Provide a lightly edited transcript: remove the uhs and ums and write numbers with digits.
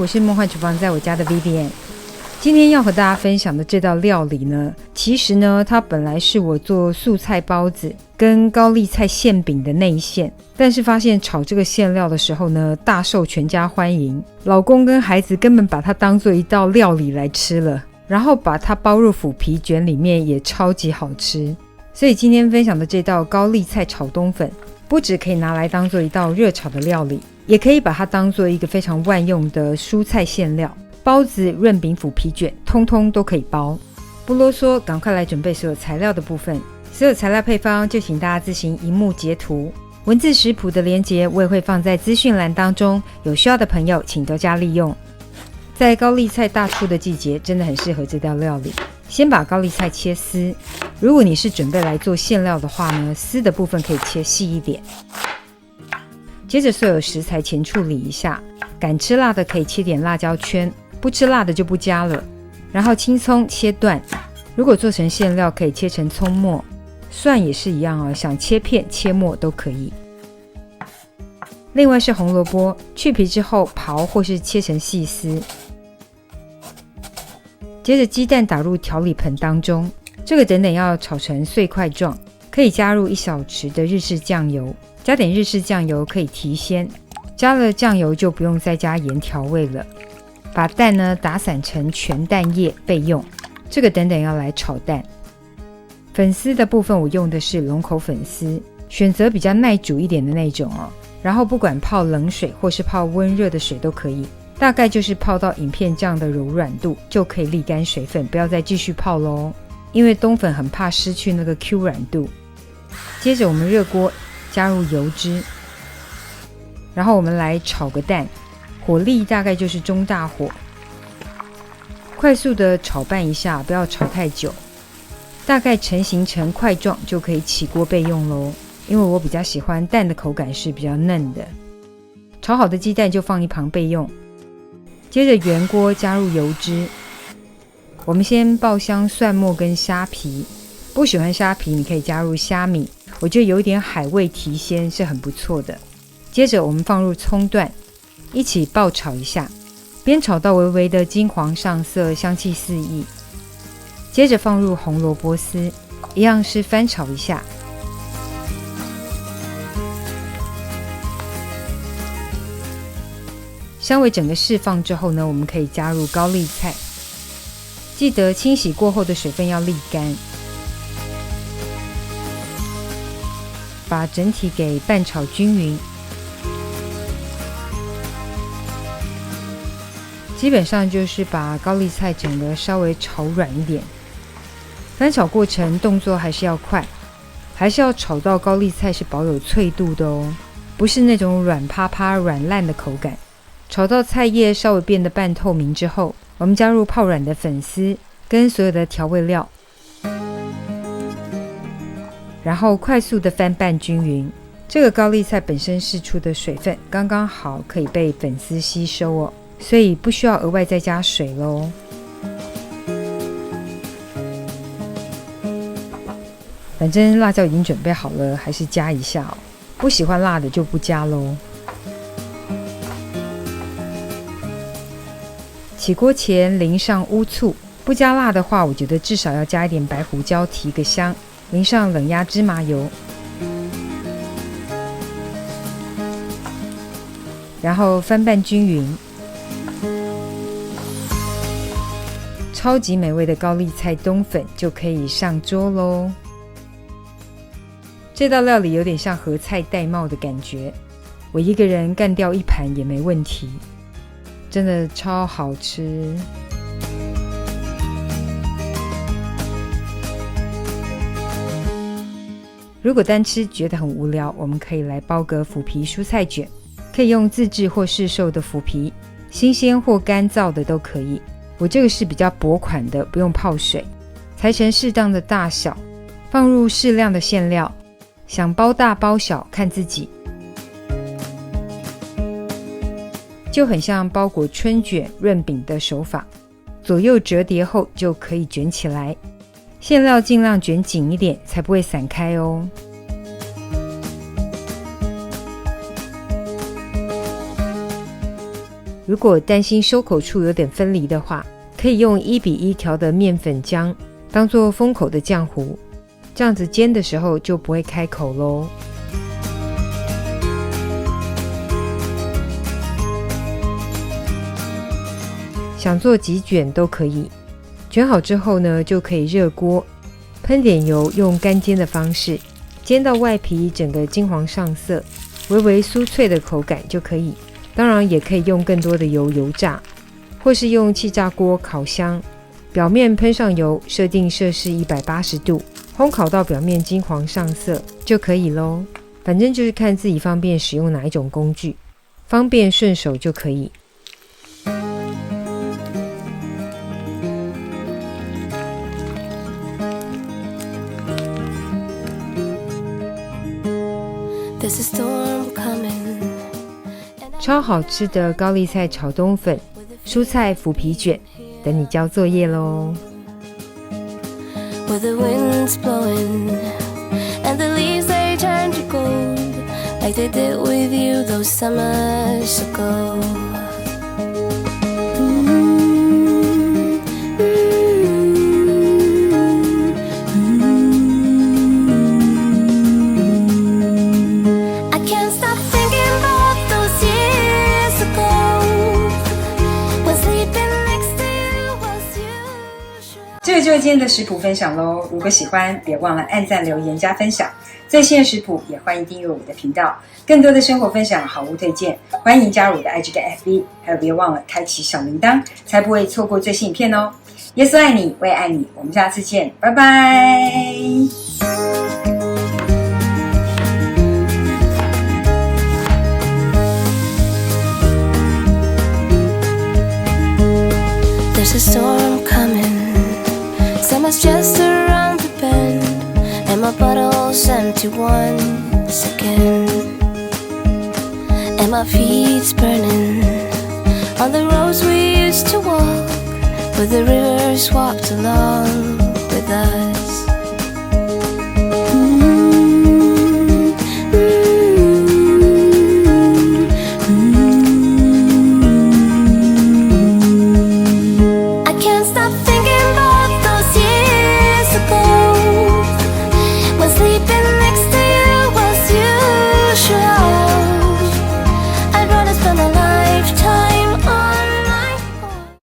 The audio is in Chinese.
我是梦幻厨房在我家的 Vivian。 今天要和大家分享的这道料理呢，其实呢它本来是我做素菜包子跟高丽菜馅饼的内馅，但是发现炒这个馅料的时候呢大受全家欢迎，老公跟孩子根本把它当做一道料理来吃了，然后把它包入腐皮卷里面也超级好吃。所以今天分享的这道高丽菜炒冬粉不只可以拿来当做一道热炒的料理，也可以把它当做一个非常万用的蔬菜馅料，包子、润饼、腐皮卷通通都可以包。不啰嗦，赶快来准备所有材料的部分。所有材料配方就请大家自行荧幕截图，文字食谱的连结我也会放在资讯栏当中，有需要的朋友请多加利用。在高丽菜大出的季节，真的很适合这道料理。先把高丽菜切丝，如果你是准备来做馅料的话呢，丝的部分可以切细一点。接着所有食材前处理一下，敢吃辣的可以切点辣椒圈，不吃辣的就不加了。然后青葱切段，如果做成馅料可以切成葱末，蒜也是一样哦，想切片切末都可以。另外是红萝卜，去皮之后刨或是切成细丝。接着鸡蛋打入调理盆当中，这个等要炒成碎块状，可以加入1小匙的日式酱油，加点日式酱油可以提鲜，加了酱油就不用再加盐调味了。把蛋呢打散成全蛋液备用，这个等要来炒蛋。粉丝的部分我用的是龙口粉丝，选择比较耐煮一点的那种哦。然后不管泡冷水或是泡温热的水都可以，大概就是泡到影片这样的柔软度就可以沥干水分，不要再继续泡咯，因为冬粉很怕失去那个 Q 软度。接着我们热锅加入油脂，然后我们来炒个蛋，火力大概就是中大火，快速的炒拌一下，不要炒太久，大概成型成块状就可以起锅备用咯，因为我比较喜欢蛋的口感是比较嫩的。炒好的鸡蛋就放一旁备用。接着原锅加入油脂，我们先爆香蒜末跟虾皮，不喜欢虾皮你可以加入虾米，我觉得有一点海味提鲜是很不错的。接着我们放入葱段，一起爆炒一下，边炒到微微的金黄上色，香气四溢。接着放入红萝卜丝，一样是翻炒一下。香味整个释放之后呢，我们可以加入高丽菜，记得清洗过后的水分要沥干，把整体给拌炒均匀。基本上就是把高丽菜整个稍微炒软一点，翻炒过程动作还是要快，还是要炒到高丽菜是保有脆度的哦，不是那种软趴趴软烂的口感。炒到菜叶稍微变得半透明之后，我们加入泡软的粉丝跟所有的调味料，然后快速的翻拌均匀。这个高丽菜本身释出的水分刚刚好可以被粉丝吸收哦，所以不需要额外再加水咯。反正辣椒已经准备好了，还是加一下哦，不喜欢辣的就不加咯。起锅前淋上乌醋，不加辣的话我觉得至少要加一点白胡椒提个香，淋上冷压芝麻油，然后翻拌均匀。超级美味的高丽菜冬粉就可以上桌咯。这道料理有点像合菜戴帽的感觉，我一个人干掉1盘也没问题，真的超好吃。如果单吃觉得很无聊，我们可以来包个腐皮蔬菜卷，可以用自制或市售的腐皮，新鲜或干燥的都可以。我这个是比较薄款的，不用泡水，裁成适当的大小，放入适量的馅料，想包大包小看自己，就很像包裹春卷、润饼的手法，左右折叠后就可以卷起来，馅料尽量卷紧一点，才不会散开哦。如果担心收口处有点分离的话，可以用1:1调的面粉浆当做封口的浆糊，这样子煎的时候就不会开口咯。想做几卷都可以，卷好之后呢，就可以热锅，喷点油，用干煎的方式煎到外皮整个金黄上色，微微酥脆的口感就可以。当然也可以用更多的油炸，或是用气炸锅烤箱，表面喷上油，设定摄氏180度，烘烤到表面金黄上色就可以咯。反正就是看自己方便使用哪一种工具，方便顺手就可以。超好吃的高丽菜炒冬粉、蔬菜腐皮卷，等你交作业咯。这就是今天的食谱分享咯，如果喜欢别忘了按赞留言加分享，最新的食谱也欢迎订阅我的频道，更多的生活分享好物推荐欢迎加入我的 IG 跟 FB， 还有别忘了开启小铃铛，才不会错过最新影片哦。耶稣爱你，我也爱你，我们下次见，拜拜。There's a storm coming, summer's just around the bend, and my bottle's empty once again, and my feet's burning on the roads we used to walk, where the rivers walked along with us.